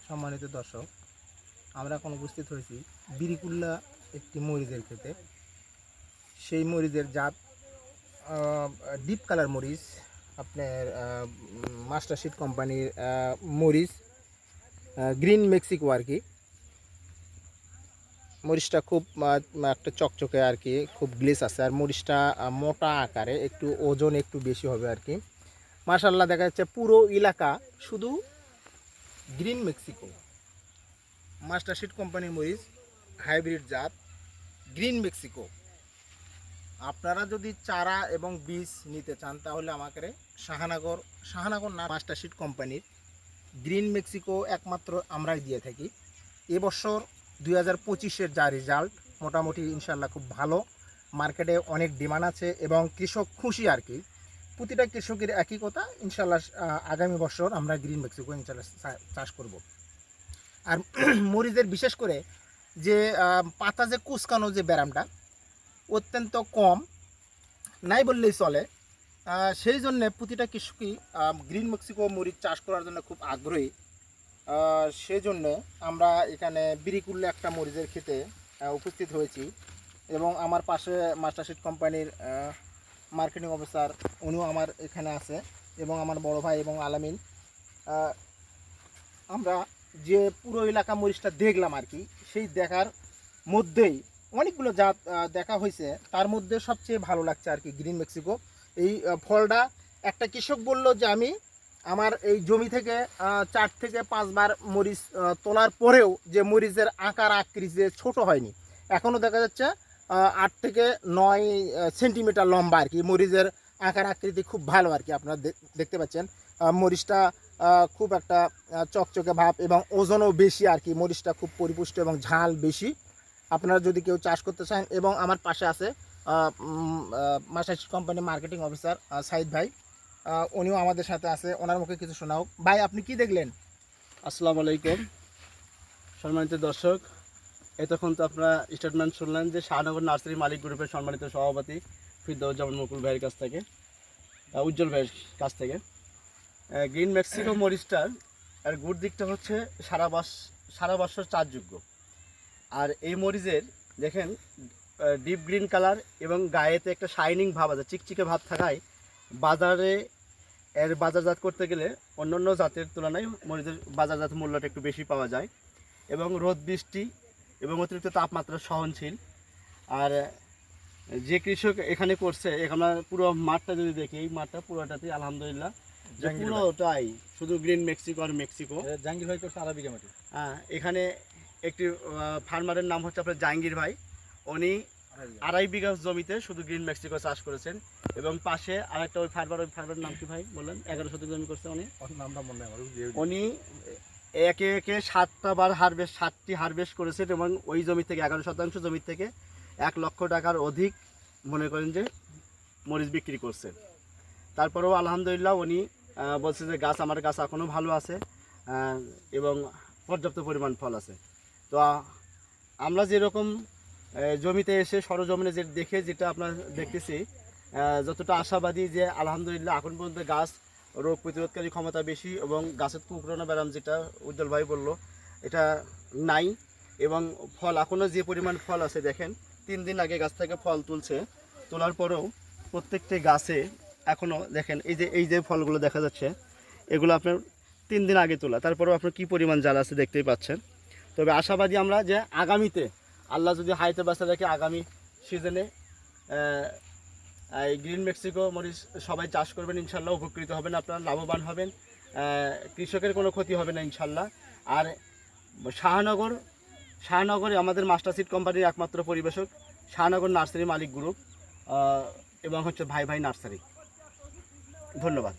সম্মানিত দর্শক, আমরা এখন উপস্থিত হয়েছি বিরিকুল্লা একটি মরিচের ক্ষেতে। সেই মরিচের জাত ডিপ কালার মরিচ, আপনার মাস্টারশিট কোম্পানির মরিচ, গ্রিন মেক্সিকো আর কি। মরিচটা খুব একটা চকচকে আর কি, খুব গ্লেস আছে। আর মরিচটা মোটা আকারে, একটু ওজন একটু বেশি হবে আর কি। মাশাআল্লাহ, দেখা যাচ্ছে পুরো এলাকা শুধু গ্রিন মেক্সিকো মাস্টারশিট কোম্পানির মরিচ, হাইব্রিড জাত গ্রিন মেক্সিকো। আপনারা যদি চারা এবং বীজ নিতে চান তাহলে আমাকে শাহানগর না, মাস্টারশিট কোম্পানির গ্রিন মেক্সিকো একমাত্র আমরাই দিয়ে থাকি। এবছর 2025-এর যা রেজাল্ট, মোটামুটি ইনশাল্লাহ খুব ভালো। মার্কেটে অনেক ডিমান্ড আছে এবং কৃষক খুশি আর কি। প্রতিটা কৃষকের একই কথা, ইনশাল্লাহ আগামী বছর আমরা গ্রিন মেক্সিকো ইনশাল্লাহ চাষ করব। আর মরিচের বিশেষ করে যে পাতা যে কুচকানো যে ব্যায়ামটা অত্যন্ত কম, নাই বললেই চলে। সেই জন্যে প্রতিটা কৃষকই গ্রিন মেক্সিকো মরিচ চাষ করার জন্য খুব আগ্রহী। সেই জন্যে আমরা এখানে বিরিকুল্লা একটা মরিচের ক্ষেতে উপস্থিত হয়েছি এবং আমার পাশে মাস্টারশিট কোম্পানির মার্কেটিং অফিসার, উনিও আমার এখানে আছে, এবং আমার বড় ভাই এবং আলামিন। আমরা যে পুরো এলাকা মরিচটা দেখলাম আর কি, সেই দেখার মধ্যেই অনেকগুলো জাত দেখা হয়েছে, তার মধ্যে সবচেয়ে ভালো লাগছে আর কি গ্রিন মেক্সিকো। এই ফলটা একটা কৃষক বলল যে আমি আমার এই জমি থেকে 4 থেকে 5 বার মরিচ তোলার পরেও যে মরিচের আকার আকৃতি যে ছোটো হয়নি, এখনও দেখা যাচ্ছে 8 থেকে 9 সেন্টিমিটার লম্বা আর কি। মরিচের আকার আকৃতি খুব ভালো আর কি, আপনারা দেখতে পাচ্ছেন। মরিচটা খুব একটা চকচকে ভাব এবং ওজনও বেশি আর কি। মরিচটা খুব পরিপুষ্ট এবং ঝাল বেশি। আপনারা যদি কেউ চাষ করতে চান, এবং আমার পাশে আছে মাস্টারশিট কোম্পানি মার্কেটিং অফিসার সাইদ ভাই, উনিও আমাদের সাথে আছে। ওনার মুখে কিছু শোনাও। ভাই, আপনি কি দেখলেন? আসসালামু আলাইকুম সম্মানিত দর্শক, এতক্ষণ তো আপনারা স্টেটমেন্ট শুনলেন যে শাহনগর নার্সারি মালিক গ্রুপের সম্মানিত সভাপতি ফিরদৌজ্জামান মুকুল ভাইয়ের কাছ থেকে, উজ্জ্বল ভাইয়ের কাছ থেকে। গ্রিন মেক্সিকো মরিচটার আর গুড দিকটা হচ্ছে সারা বছর চাষযোগ্য। আর এই মরিচের দেখেন ডিপ গ্রিন কালার এবং গায়েতে একটা শাইনিং ভাব আছে, চিকচিকে ভাব থাকায় বাজারে এর বাজারজাত করতে গেলে অন্যান্য জাতের তুলনায় মরিচের বাজারজাত মূল্যটা একটু বেশি পাওয়া যায় এবং রোদ বৃষ্টি এবং অতিরিক্ত তাপমাত্রা সহনশীল। আর যে কৃষক এখানে করছে, এখানে পুরো মাঠটা যদি দেখি, এই মাঠটা পুরোটাতেই আলহামদুলিল্লাহ পুরোটাই শুধু গ্রিন মেক্সিকো আর মেক্সিকো। জাহাঙ্গীর ভাই করছে আড়াই বিঘা মাটি। হ্যাঁ, এখানে একটি ফার্মারের নাম হচ্ছে আপনার জাহাঙ্গীর ভাই। উনি 2.5 বিঘা জমিতে শুধু গ্রিন মেক্সিকো চাষ করেছেন এবং পাশে আরেকটা ওই ফার্মারের নাম কি ভাই বললেন, 11 শতক জমি করছে উনি। উনি একে 7টি হারভেস্ট করেছেন এবং ওই জমি থেকে 11% জমি থেকে 1 লক্ষ টাকার অধিক মনে করেন যে মরিচ বিক্রি করছেন। তারপরেও আলহামদুলিল্লাহ উনি বলছে যে আমার গাছ এখনও ভালো আছে এবং পর্যাপ্ত পরিমাণ ফল আছে। তো আমরা যেরকম জমিতে এসে সরজমিনে যে দেখে যেটা আপনার দেখতেছি, যতটা আশাবাদী যে আলহামদুলিল্লাহ এখন পর্যন্ত গাছ রোগ প্রতিরোধকারী ক্ষমতা বেশি এবং গাছের কুঁকড়ানো ব্যায়াম যেটা উজ্জ্বল ভাই বললো এটা নাই, এবং ফল এখনও যে পরিমাণ ফল আছে দেখেন 3 দিন আগে গাছ থেকে ফল তোলার পরেও প্রত্যেকটি গাছে এখনও দেখেন এই যে ফলগুলো দেখা যাচ্ছে, এগুলো আপনার 3 দিন আগে তোলা, তারপরেও আপনার কী পরিমাণ জাল আছে দেখতেই পাচ্ছেন। তবে আশাবাদী আমরা যে আগামীতে আল্লাহ যদি হাইতে বাঁচা রাখে, আগামী সিজনে এই গ্রিন মেক্সিকো মরিচ সবাই চাষ করবেন, ইনশাল্লাহ উপকৃত হবেন, আপনারা লাভবান হবেন, কৃষকের কোনো ক্ষতি হবে না ইনশাল্লাহ। আর শাহনগরে আমাদের মাস্টারশিট কোম্পানির একমাত্র পরিবেশক শাহনগর নার্সারি মালিক গ্রুপ এবং হচ্ছে ভাই নার্সারি। ধন্যবাদ।